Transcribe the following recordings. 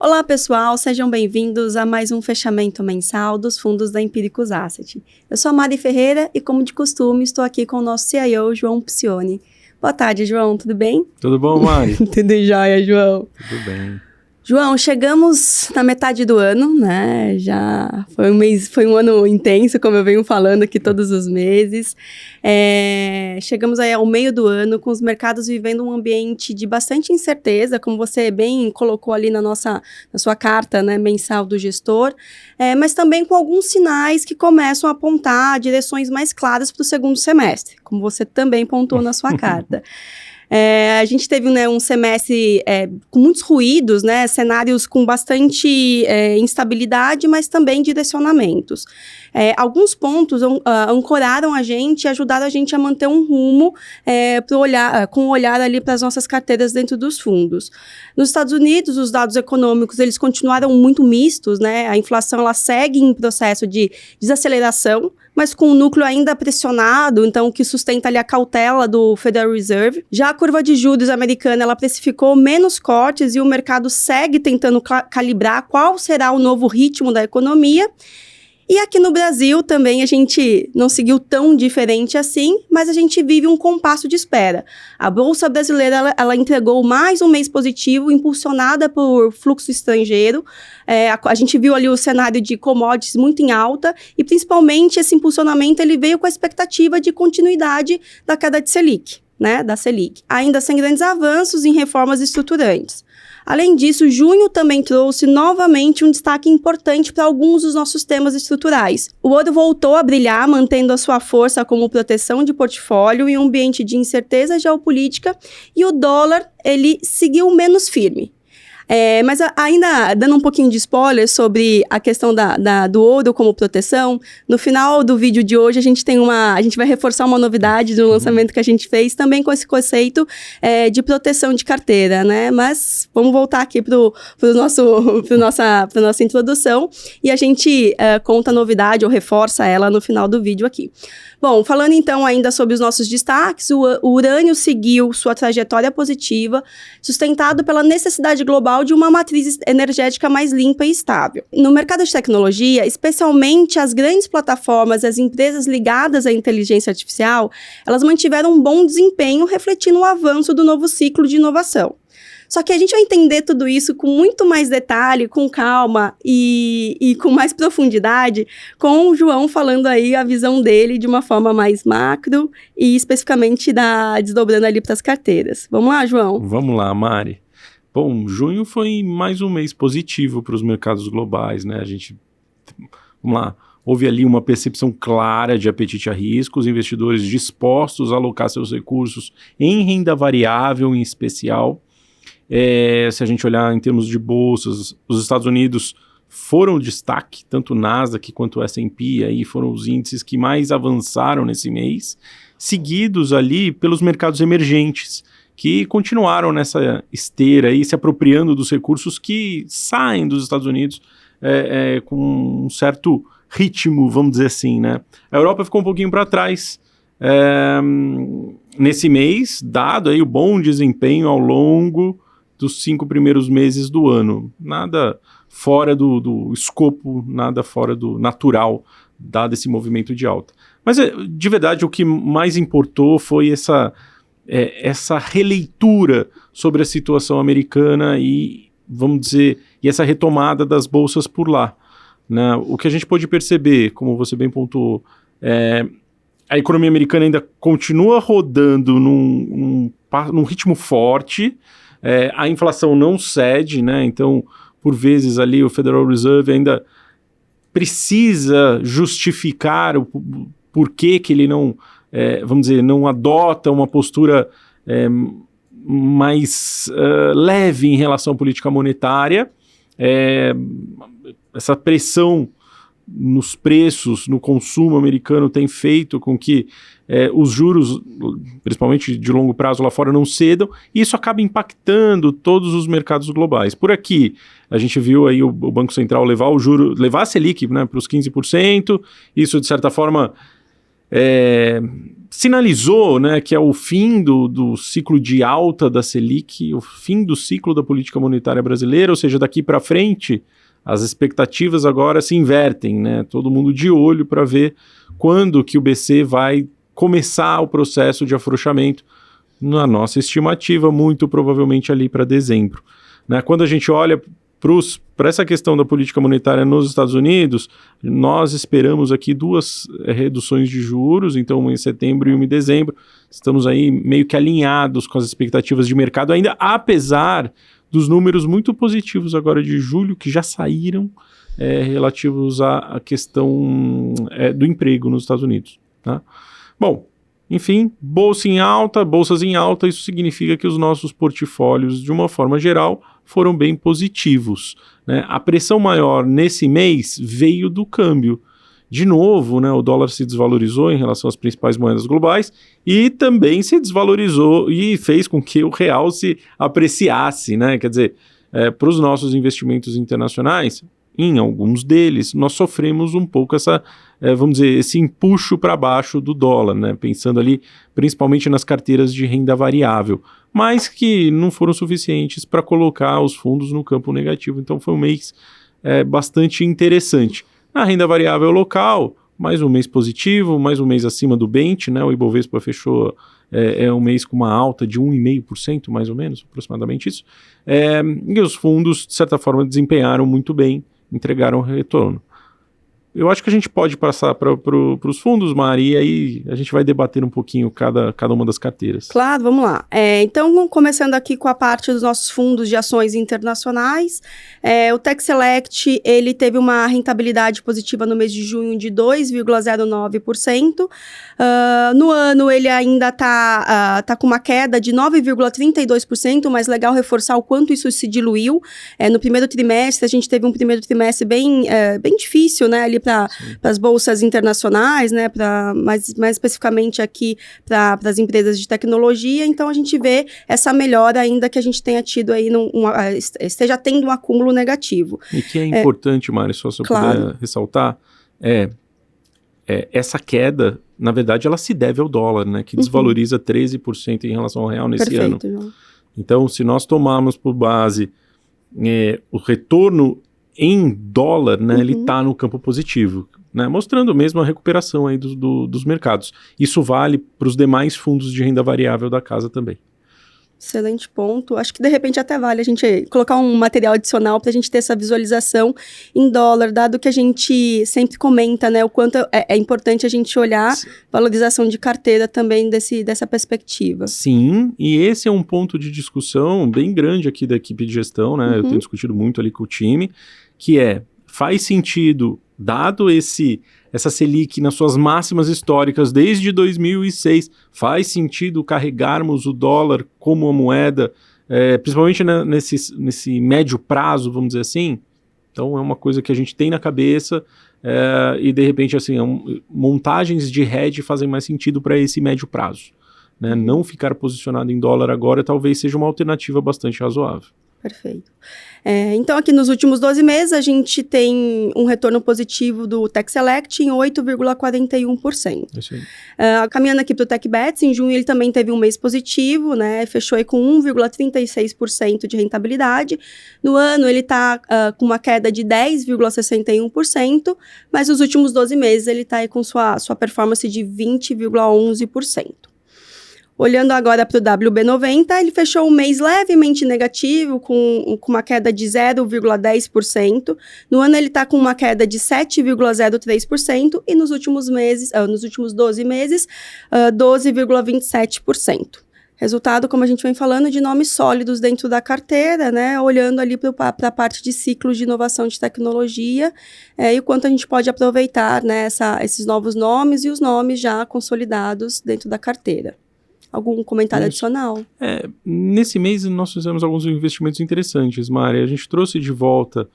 Olá pessoal, sejam bem-vindos a mais um fechamento mensal dos fundos da Empíricos Asset. Eu sou a Mari Ferreira e, como de costume, estou aqui com o nosso CIO, João Piccioni. Boa tarde, João, tudo bem? Tudo bom, Mari? Tudo jóia, João. Tudo bem. João, chegamos na metade do ano, né? Já foi um ano intenso, como eu venho falando aqui todos os meses. Chegamos aí ao meio do ano, com os mercados vivendo um ambiente de bastante incerteza, como você bem colocou ali na sua carta, né, mensal do gestor, mas também com alguns sinais que começam a apontar direções mais claras para o segundo semestre, como você também pontuou na sua carta. A gente teve, né, um semestre com muitos ruídos, né, cenários com bastante instabilidade, mas também direcionamentos. Alguns pontos ancoraram a gente e ajudaram a gente a manter um rumo com o olhar ali para as nossas carteiras dentro dos fundos. Nos Estados Unidos, os dados econômicos eles continuaram muito mistos, né? A inflação ela segue em processo de desaceleração, mas com o núcleo ainda pressionado, então o que sustenta ali a cautela do Federal Reserve. Já a curva de juros americana, ela precificou menos cortes e o mercado segue tentando calibrar qual será o novo ritmo da economia. E aqui no Brasil também a gente não seguiu tão diferente assim, mas a gente vive um compasso de espera. A Bolsa Brasileira, ela entregou mais um mês positivo, impulsionada por fluxo estrangeiro. A gente viu ali o cenário de commodities muito em alta e, principalmente, esse impulsionamento ele veio com a expectativa de continuidade da queda de Selic, né, da Selic, ainda sem grandes avanços em reformas estruturantes. Além disso, junho também trouxe novamente um destaque importante para alguns dos nossos temas estruturais. O ouro voltou a brilhar, mantendo a sua força como proteção de portfólio em um ambiente de incerteza geopolítica, e o dólar, ele seguiu menos firme. Mas ainda dando um pouquinho de spoiler sobre a questão do ouro como proteção, no final do vídeo de hoje a gente vai reforçar uma novidade do lançamento que a gente fez, também com esse conceito de proteção de carteira, né? Mas vamos voltar aqui para nossa introdução e a gente conta a novidade ou reforça ela no final do vídeo aqui. Bom, falando então ainda sobre os nossos destaques, o urânio seguiu sua trajetória positiva, sustentado pela necessidade global de uma matriz energética mais limpa e estável. No mercado de tecnologia, especialmente as grandes plataformas e as empresas ligadas à inteligência artificial, elas mantiveram um bom desempenho, refletindo o avanço do novo ciclo de inovação. Só que a gente vai entender tudo isso com muito mais detalhe, com calma e com mais profundidade, com o João falando aí a visão dele de uma forma mais macro e especificamente desdobrando ali para as carteiras. Vamos lá, João? Vamos lá, Mari. Bom, junho foi mais um mês positivo para os mercados globais, né? Vamos lá, houve ali uma percepção clara de apetite a risco, os investidores dispostos a alocar seus recursos em renda variável em especial. Se a gente olhar em termos de bolsas, os Estados Unidos foram o destaque, tanto o Nasdaq quanto o S&P, aí foram os índices que mais avançaram nesse mês, seguidos ali pelos mercados emergentes, que continuaram nessa esteira aí, se apropriando dos recursos que saem dos Estados Unidos com um certo ritmo, vamos dizer assim, né? A Europa ficou um pouquinho para trás nesse mês, dado aí o bom desempenho ao longo dos 5 primeiros meses do ano. Nada fora do escopo, nada fora do natural, dado esse movimento de alta. Mas, de verdade, o que mais importou foi essa releitura sobre a situação americana e, vamos dizer, essa retomada das bolsas por lá, né? O que a gente pôde perceber, como você bem pontuou, a economia americana ainda continua rodando num ritmo forte. A inflação não cede, né? Então, por vezes ali o Federal Reserve ainda precisa justificar o porquê que ele não, vamos dizer, não adota uma postura mais leve em relação à política monetária. Essa pressão nos preços, no consumo americano tem feito com que os juros, principalmente de longo prazo lá fora, não cedam, e isso acaba impactando todos os mercados globais. Por aqui, a gente viu aí o Banco Central levar a Selic, né, para os 15%, isso de certa forma sinalizou, né, que é o fim do ciclo de alta da Selic, o fim do ciclo da política monetária brasileira, ou seja, daqui para frente as expectativas agora se invertem, né, todo mundo de olho para ver quando que o BC vai começar o processo de afrouxamento, na nossa estimativa, muito provavelmente ali para dezembro. Né? Quando a gente olha para essa questão da política monetária nos Estados Unidos, nós esperamos aqui 2 reduções de juros, então uma em setembro e uma em dezembro. Estamos aí meio que alinhados com as expectativas de mercado, ainda apesar dos números muito positivos agora de julho, que já saíram relativos à questão do emprego nos Estados Unidos. Tá? Bom, enfim, bolsas em alta, isso significa que os nossos portfólios, de uma forma geral, foram bem positivos. Né? A pressão maior nesse mês veio do câmbio. De novo, né, o dólar se desvalorizou em relação às principais moedas globais e também se desvalorizou e fez com que o real se apreciasse. Né? Quer dizer, para os nossos investimentos internacionais, em alguns deles, nós sofremos um pouco vamos dizer, esse empuxo para baixo do dólar, né? Pensando ali principalmente nas carteiras de renda variável, mas que não foram suficientes para colocar os fundos no campo negativo. Então foi um mês bastante interessante. Na renda variável local, mais um mês positivo, mais um mês acima do bench, né? O Ibovespa fechou um mês com uma alta de 1,5%, mais ou menos, aproximadamente isso. E os fundos, de certa forma, desempenharam muito bem, entregaram retorno. Eu acho que a gente pode passar para os fundos, Mari, e aí a gente vai debater um pouquinho cada uma das carteiras. Claro, vamos lá. Então, começando aqui com a parte dos nossos fundos de ações internacionais, o Tech Select, ele teve uma rentabilidade positiva no mês de junho de 2,09%. No ano, ele ainda tá com uma queda de 9,32%, mas legal reforçar o quanto isso se diluiu. No primeiro trimestre, a gente teve um primeiro trimestre bem difícil, né, ali para as bolsas internacionais, né, mais especificamente aqui para as empresas de tecnologia. Então, a gente vê essa melhora ainda que a gente tenha tido aí, esteja tendo um acúmulo negativo. E que é importante, Mari, só se eu puder ressaltar, essa queda, na verdade, ela se deve ao dólar, né, que desvaloriza 13% em relação ao real nesse ano. João. Então, se nós tomarmos por base o retorno em dólar, né, ele está no campo positivo, né, mostrando mesmo a recuperação aí dos mercados. Isso vale para os demais fundos de renda variável da casa também. Excelente ponto. Acho que de repente até vale a gente colocar um material adicional para a gente ter essa visualização em dólar, dado que a gente sempre comenta, né, o quanto é importante a gente olhar valorização de carteira também dessa perspectiva. Sim, e esse é um ponto de discussão bem grande aqui da equipe de gestão, né? Eu tenho discutido muito ali com o time, que faz sentido, dado essa Selic nas suas máximas históricas desde 2006, faz sentido carregarmos o dólar como uma moeda, principalmente nesse médio prazo, vamos dizer assim. Então é uma coisa que a gente tem na cabeça e de repente assim, montagens de hedge fazem mais sentido para esse médio prazo. Né? Não ficar posicionado em dólar agora talvez seja uma alternativa bastante razoável. Perfeito. Então, aqui nos últimos 12 meses, a gente tem um retorno positivo do Tech Select em 8,41%. Isso aí. Caminhando aqui para o TechBets, em junho ele também teve um mês positivo, né? Fechou aí com 1,36% de rentabilidade. No ano, ele está com uma queda de 10,61%, mas nos últimos 12 meses ele está aí com sua performance de 20,11%. Olhando agora para o WB90, ele fechou um mês levemente negativo, com uma queda de 0,10%. No ano, ele está com uma queda de 7,03% e nos últimos 12 meses, 12,27%. Resultado, como a gente vem falando, de nomes sólidos dentro da carteira, né? Olhando ali para a parte de ciclos de inovação de tecnologia e o quanto a gente pode aproveitar, né, esses novos nomes e os nomes já consolidados dentro da carteira. Algum comentário adicional? Nesse mês nós fizemos alguns investimentos interessantes, Mari. A gente trouxe de volta,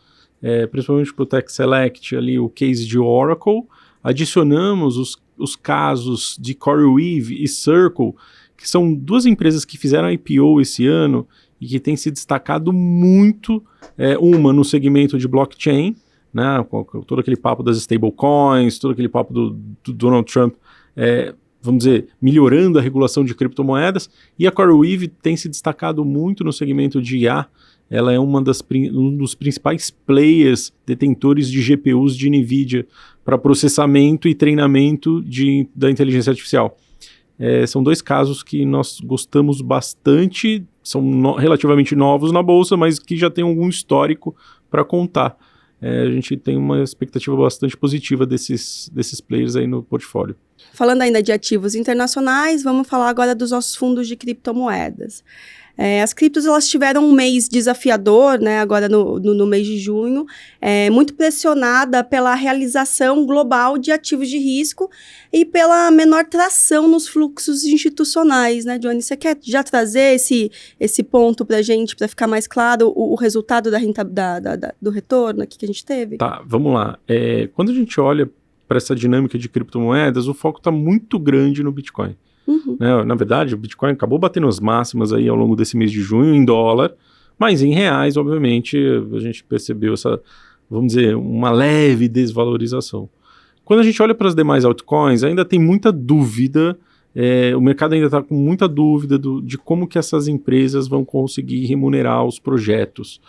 principalmente para o Tech Select, ali o case de Oracle. Adicionamos os casos de CoreWeave e Circle, que são duas empresas que fizeram IPO esse ano e que têm se destacado muito, uma no segmento de blockchain, né, com todo aquele papo das stablecoins, todo aquele papo do Donald Trump, vamos dizer, melhorando a regulação de criptomoedas, e a CoreWeave tem se destacado muito no segmento de IA. Ela é um dos principais players detentores de GPUs de NVIDIA para processamento e treinamento da inteligência artificial. São 2 casos que nós gostamos bastante, são relativamente novos na Bolsa, mas que já tem algum histórico para contar. A gente tem uma expectativa bastante positiva desses players aí no portfólio. Falando ainda de ativos internacionais, vamos falar agora dos nossos fundos de criptomoedas. As criptos, elas tiveram um mês desafiador, né, agora no mês de junho, muito pressionada pela realização global de ativos de risco e pela menor tração nos fluxos institucionais, né, Johnny? Você quer já trazer esse ponto para a gente, para ficar mais claro o resultado do retorno aqui que a gente teve? Tá, vamos lá. Quando a gente olha para essa dinâmica de criptomoedas, o foco está muito grande no Bitcoin. Uhum. Na verdade, o Bitcoin acabou batendo as máximas aí ao longo desse mês de junho em dólar, mas em reais, obviamente, a gente percebeu essa, vamos dizer, uma leve desvalorização. Quando a gente olha para as demais altcoins, ainda tem muita dúvida, o mercado ainda está com muita dúvida de como que essas empresas vão conseguir remunerar os projetos.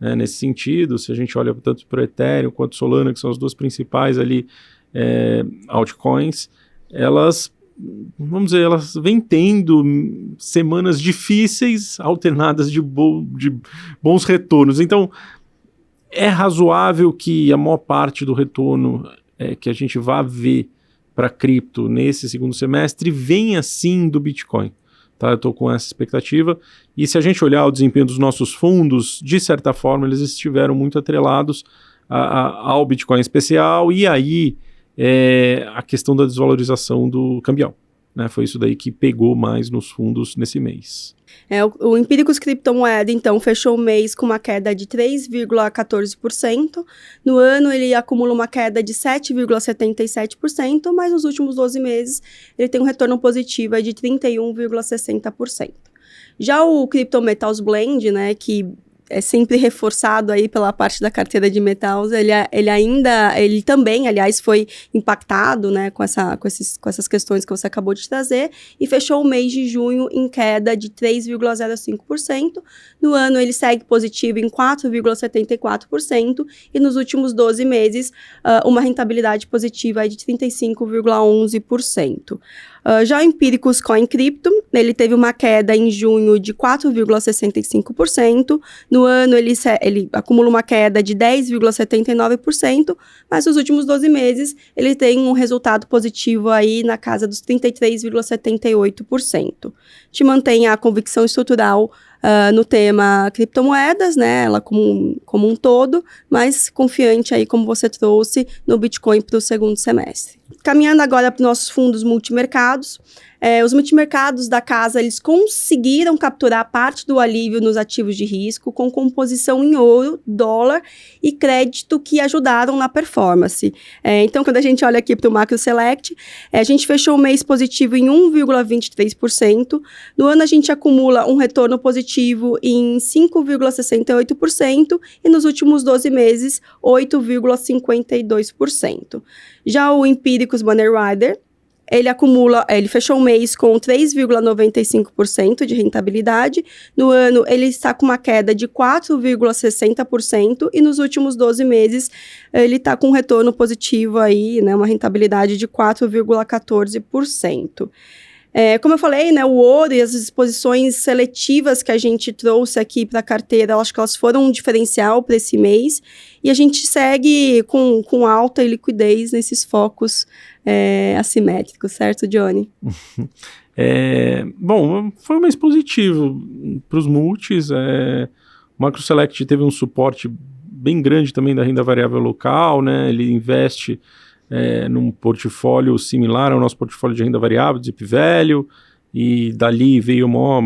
Nesse sentido, se a gente olha tanto para o Ethereum quanto Solana, que são as 2 principais ali altcoins, elas vêm tendo semanas difíceis, alternadas de bons retornos. Então, é razoável que a maior parte do retorno que a gente vá ver para cripto nesse segundo semestre venha sim do Bitcoin. Tá? Eu estou com essa expectativa. E se a gente olhar o desempenho dos nossos fundos, de certa forma, eles estiveram muito atrelados ao Bitcoin especial, e aí a questão da desvalorização do cambial. Né? Foi isso daí que pegou mais nos fundos nesse mês. O Empíricos Criptomoeda, então, fechou o mês com uma queda de 3,14%. No ano, ele acumula uma queda de 7,77%, mas nos últimos 12 meses, ele tem um retorno positivo de 31,60%. Já o Crypto Metals Blend, né, que é sempre reforçado aí pela parte da carteira de metals, ele também, aliás, foi impactado, né, com essas questões que você acabou de trazer, e fechou o mês de junho em queda de 3,05%. No ano, ele segue positivo em 4,74%, e nos últimos 12 meses, uma rentabilidade positiva de 35,11%. Já o Empíricos Coin Crypto, ele teve uma queda em junho de 4,65%, no ano ele acumula uma queda de 10,79%, mas nos últimos 12 meses ele tem um resultado positivo aí na casa dos 33,78%. Te mantém a convicção estrutural no tema criptomoedas, né, ela como um todo, mas confiante aí, como você trouxe, no Bitcoin para o segundo semestre. Caminhando agora para os nossos fundos multimercados, os multimercados da casa, eles conseguiram capturar parte do alívio nos ativos de risco com composição em ouro, dólar e crédito que ajudaram na performance. Então, quando a gente olha aqui para o Macro Select, a gente fechou o mês positivo em 1,23%. No ano, a gente acumula um retorno positivo em 5,68% e nos últimos 12 meses, 8,52%. Já o Empíricos Money Rider, ele fechou o mês com 3,95% de rentabilidade. No ano, ele está com uma queda de 4,60% e nos últimos 12 meses, ele está com um retorno positivo aí, né, uma rentabilidade de 4,14%. Como eu falei, né, o ouro e as exposições seletivas que a gente trouxe aqui para a carteira, eu acho que elas foram um diferencial para esse mês, e a gente segue com alta liquidez nesses focos assimétricos, certo, Johnny? Bom, foi um mês positivo para os multis. O Macro Select teve um suporte bem grande também da renda variável local, né? Ele investe num portfólio similar ao nosso portfólio de renda variável, de Zip Value, e dali veio o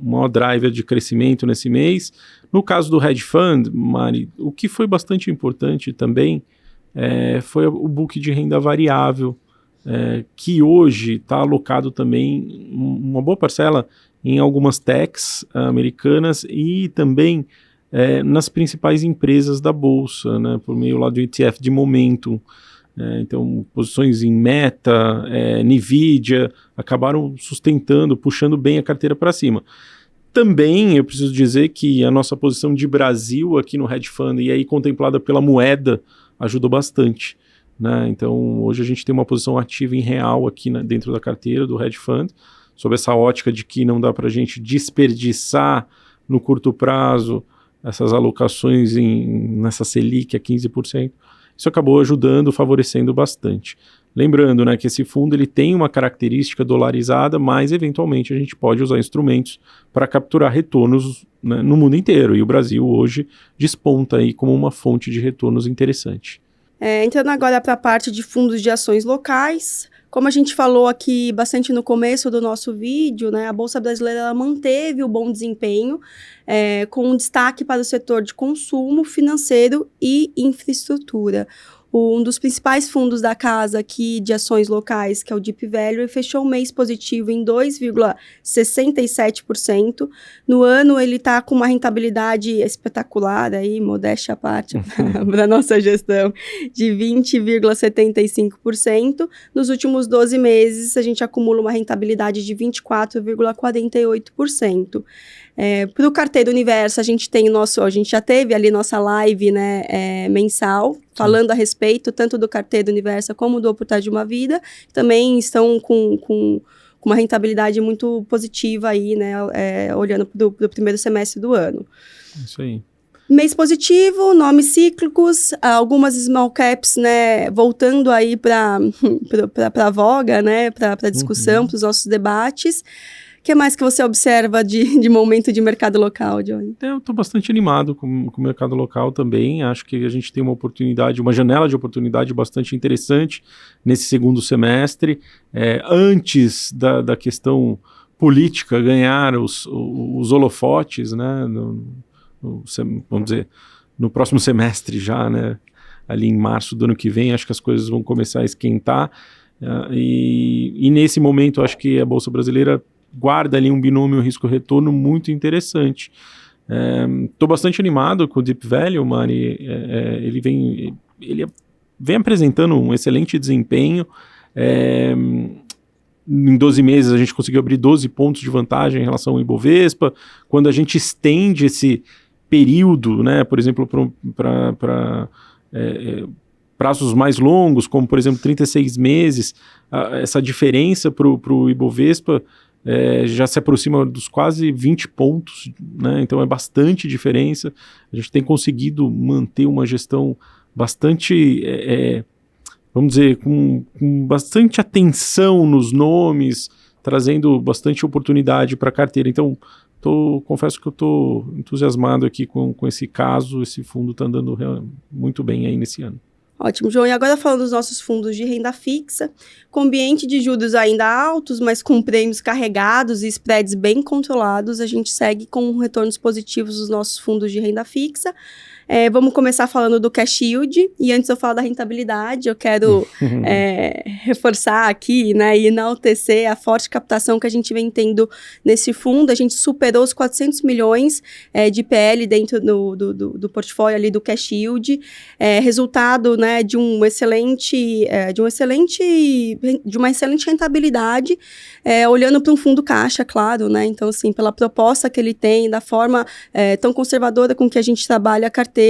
maior driver de crescimento nesse mês. No caso do hedge fund, Mari, o que foi bastante importante também foi o book de renda variável, que hoje está alocado também uma boa parcela em algumas techs americanas e também nas principais empresas da Bolsa, né, por meio lá do ETF de Momentum. Então, posições em Meta, NVIDIA, acabaram sustentando, puxando bem a carteira para cima. Também eu preciso dizer que a nossa posição de Brasil aqui no hedge fund, e aí contemplada pela moeda, ajudou bastante, né? Então, hoje a gente tem uma posição ativa em real aqui dentro da carteira do hedge fund, sob essa ótica de que não dá para a gente desperdiçar no curto prazo essas alocações nessa Selic a 15%. Isso acabou ajudando, favorecendo bastante. Lembrando, né, que esse fundo ele tem uma característica dolarizada, mas eventualmente a gente pode usar instrumentos para capturar retornos, né, no mundo inteiro. E o Brasil hoje desponta aí como uma fonte de retornos interessante. Entrando agora para a parte de fundos de ações locais, como a gente falou aqui bastante no começo do nosso vídeo, né, a Bolsa Brasileira ela manteve o bom desempenho, com um destaque para o setor de consumo, financeiro e infraestrutura. Um dos principais fundos da casa aqui de ações locais, que é o Deep Value, fechou o mês positivo em 2,67%. No ano, ele está com uma rentabilidade espetacular, aí, modéstia à parte, para a nossa gestão, de 20,75%. Nos últimos 12 meses, a gente acumula uma rentabilidade de 24,48%. Para o Carteiro Universo, a gente já teve ali nossa live, né, mensal, falando a respeito tanto do Carteiro Universo como do Oportunidade de uma Vida, também estão com uma rentabilidade muito positiva aí, né, olhando para o primeiro semestre do ano. Isso aí. Mês positivo, nomes cíclicos, algumas small caps, né, voltando aí para a voga, né, para a discussão, para os nossos debates. O que mais que você observa de momento de mercado local, Johnny? Eu estou bastante animado com o mercado local também. Acho que a gente tem uma oportunidade, uma janela de oportunidade bastante interessante nesse segundo semestre. Antes da questão política ganhar os holofotes, né, vamos dizer, no próximo semestre já, né, ali em março do ano que vem, acho que as coisas vão começar a esquentar. E nesse momento, acho que a Bolsa Brasileira guarda ali um binômio risco-retorno muito interessante. Estou bastante animado com o Deep Value, Mari. Ele vem apresentando um excelente desempenho. Em 12 meses a gente conseguiu abrir 12 pontos de vantagem em relação ao Ibovespa. Quando a gente estende esse período, né, por exemplo, para prazos mais longos, como por exemplo 36 meses, essa diferença para o Ibovespa já se aproxima dos quase 20 pontos, né? Então é bastante diferença. A gente tem conseguido manter uma gestão bastante, vamos dizer, com bastante atenção nos nomes, trazendo bastante oportunidade para a carteira. Então, confesso que eu estou entusiasmado aqui com esse caso. Esse fundo está andando muito bem aí nesse ano. Ótimo, João. E agora falando dos nossos fundos de renda fixa, com ambiente de juros ainda altos, mas com prêmios carregados e spreads bem controlados, a gente segue com retornos positivos dos nossos fundos de renda fixa. Vamos começar falando do cash yield, e antes de eu falar da rentabilidade, eu quero reforçar aqui, né, e enaltecer a forte captação que a gente vem tendo nesse fundo. A gente superou os 400 milhões de PL dentro do portfólio ali do cash yield, resultado, né, de uma excelente rentabilidade, olhando para um fundo caixa, claro, né, então assim, pela proposta que ele tem, da forma tão conservadora com que a gente trabalha a carteira,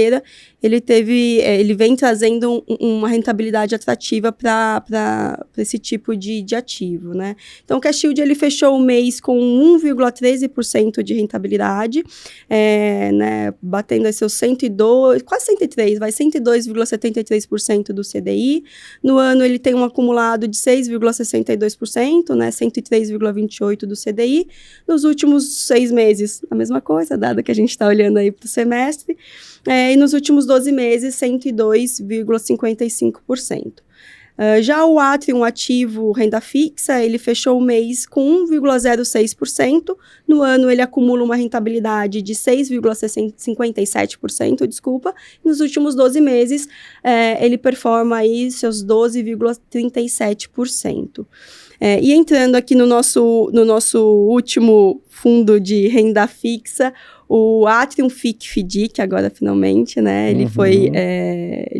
ele vem trazendo uma rentabilidade atrativa para esse tipo de ativo, né? Então, o cash yield ele fechou o mês com 1,13% de rentabilidade, né, batendo aí seus 102, quase 103, 102,73% do CDI. No ano, ele tem um acumulado de 6,62%, né, 103,28% do CDI. Nos últimos 6 meses, a mesma coisa, dado que a gente está olhando aí para o semestre. E nos últimos 12 meses, 102,55%. Já o Atrium ativo renda fixa, ele fechou o mês com 1,06%. No ano, ele acumula uma rentabilidade de 6,57%, desculpa. Nos últimos 12 meses, ele performa aí seus 12,37%. E entrando aqui no nosso último fundo de renda fixa, o Atrium FIC-FDIC agora finalmente, né? Ele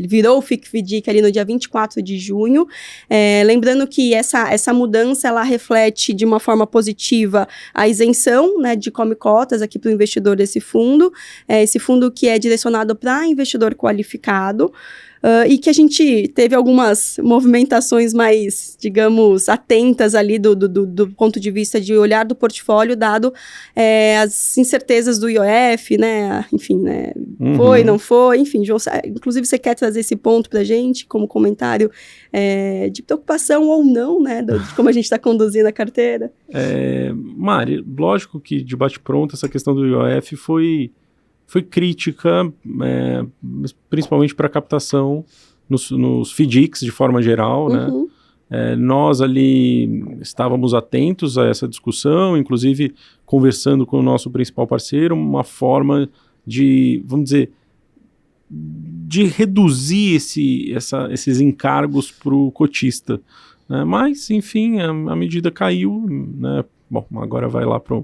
ele virou o FIC-FDIC ali no dia 24 de junho. Lembrando que essa mudança, ela reflete de uma forma positiva a isenção, né, de come-cotas aqui para o investidor desse fundo. Esse fundo que é direcionado para investidor qualificado. E que a gente teve algumas movimentações mais, digamos, atentas ali do ponto de vista de olhar do portfólio, dado as incertezas do IOF, né? Enfim, né? Foi, não foi, enfim, João, inclusive você quer trazer esse ponto para a gente como comentário de preocupação ou não, né? De como a gente está conduzindo a carteira? Mari, lógico que de bate-pronto essa questão do IOF foi crítica, principalmente para a captação nos FDICs de forma geral, né? Nós ali estávamos atentos a essa discussão, inclusive conversando com o nosso principal parceiro, uma forma de, vamos dizer, de reduzir esses encargos para o cotista, né? Mas, enfim, a medida caiu, né? Bom, agora vai lá para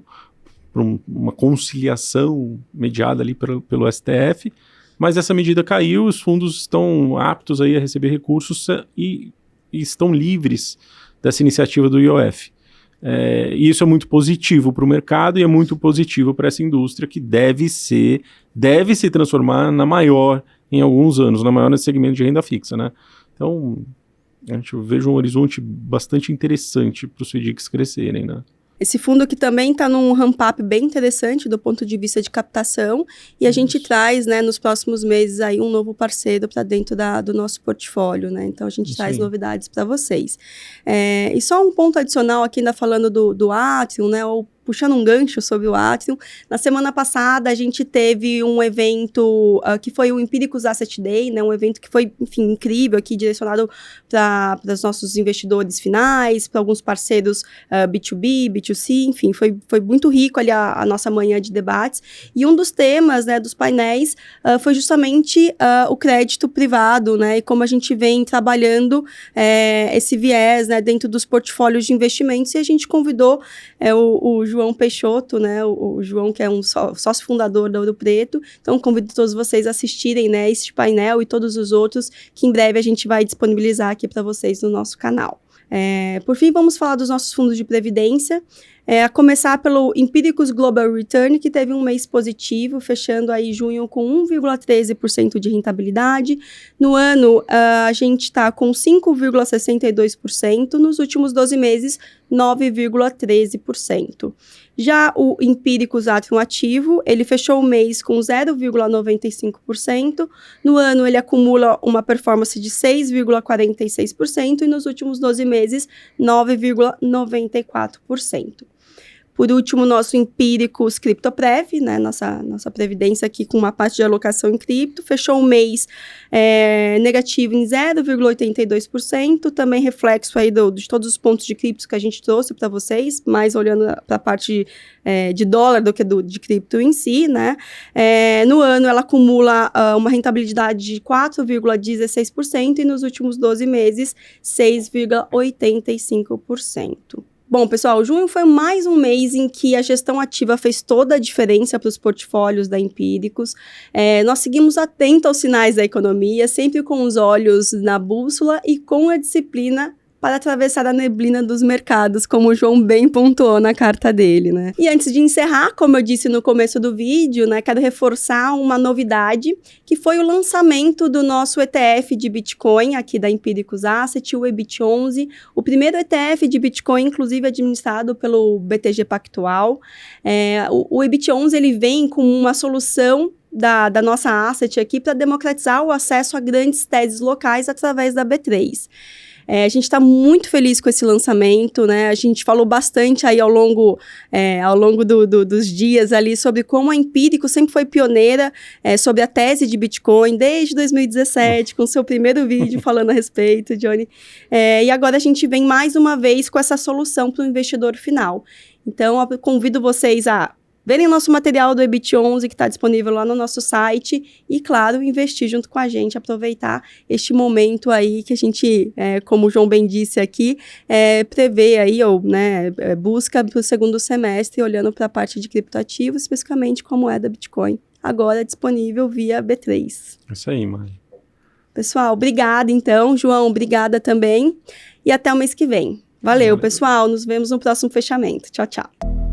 uma conciliação mediada ali pelo STF, mas essa medida caiu, os fundos estão aptos aí a receber recursos e estão livres dessa iniciativa do IOF. E isso é muito positivo para o mercado e é muito positivo para essa indústria que deve se transformar na maior em alguns anos, na maior nesse segmento de renda fixa, né? Então, a gente vejo um horizonte bastante interessante para os FDICs crescerem, né? Esse fundo aqui também está num ramp-up bem interessante do ponto de vista de captação e a gente traz, né, nos próximos meses aí um novo parceiro para dentro do nosso portfólio, né? Então a gente traz novidades para vocês. E só um ponto adicional aqui ainda falando do Atrium, né, ou puxando um gancho sobre o Atrium, na semana passada a gente teve um evento que foi o Empíricos Asset Day, né, um evento que foi, enfim, incrível aqui, direcionado para os nossos investidores finais, para alguns parceiros B2B, B2C, enfim, foi muito rico ali a nossa manhã de debates, e um dos temas, né, dos painéis foi justamente o crédito privado, né, e como a gente vem trabalhando esse viés, né, dentro dos portfólios de investimentos, e a gente convidou o João Peixoto, né, o João, que é um sócio fundador da Ouro Preto. Então, convido todos vocês a assistirem, né, este painel e todos os outros que em breve a gente vai disponibilizar aqui para vocês no nosso canal. Por fim, vamos falar dos nossos fundos de previdência. A começar pelo Empíricos Global Return, que teve um mês positivo, fechando aí junho com 1,13% de rentabilidade. No ano, a gente está com 5,62%, nos últimos 12 meses, 9,13%. Já o Empíricos Atrium Ativo, ele fechou o mês com 0,95%, no ano ele acumula uma performance de 6,46% e nos últimos 12 meses, 9,94%. Por último, nosso Empíricos Criptoprev, né, nossa previdência aqui com uma parte de alocação em cripto, fechou o mês negativo em 0,82%, também reflexo aí de todos os pontos de criptos que a gente trouxe para vocês, mais olhando para a parte de dólar do que de cripto em si, né. No ano, ela acumula uma rentabilidade de 4,16% e nos últimos 12 meses, 6,85%. Bom, pessoal, junho foi mais um mês em que a gestão ativa fez toda a diferença para os portfólios da Empíricos. Nós seguimos atentos aos sinais da economia, sempre com os olhos na bússola e com a disciplina para atravessar a neblina dos mercados, como o João bem pontuou na carta dele, né? E antes de encerrar, como eu disse no começo do vídeo, né, quero reforçar uma novidade, que foi o lançamento do nosso ETF de Bitcoin, aqui da Empíricos Asset, o EBIT11, o primeiro ETF de Bitcoin, inclusive administrado pelo BTG Pactual. O EBIT11, ele vem com uma solução da nossa asset aqui para democratizar o acesso a grandes teses locais através da B3. A gente está muito feliz com esse lançamento, né? A gente falou bastante aí ao longo dos dias ali sobre como a Empíricos sempre foi pioneira sobre a tese de Bitcoin desde 2017, com seu primeiro vídeo falando a respeito, Johnny. E agora a gente vem mais uma vez com essa solução para o investidor final. Então, eu convido vocês a verem nosso material do EBIT 11, que está disponível lá no nosso site, e, claro, investir junto com a gente, aproveitar este momento aí que a gente, como o João bem disse aqui, prevê aí, ou busca para o segundo semestre, olhando para a parte de criptoativos, especificamente como moeda Bitcoin, agora disponível via B3. Isso aí, Mari. Pessoal, obrigada então. João, obrigada também. E até o mês que vem. Valeu, pessoal. Nos vemos no próximo fechamento. Tchau, tchau.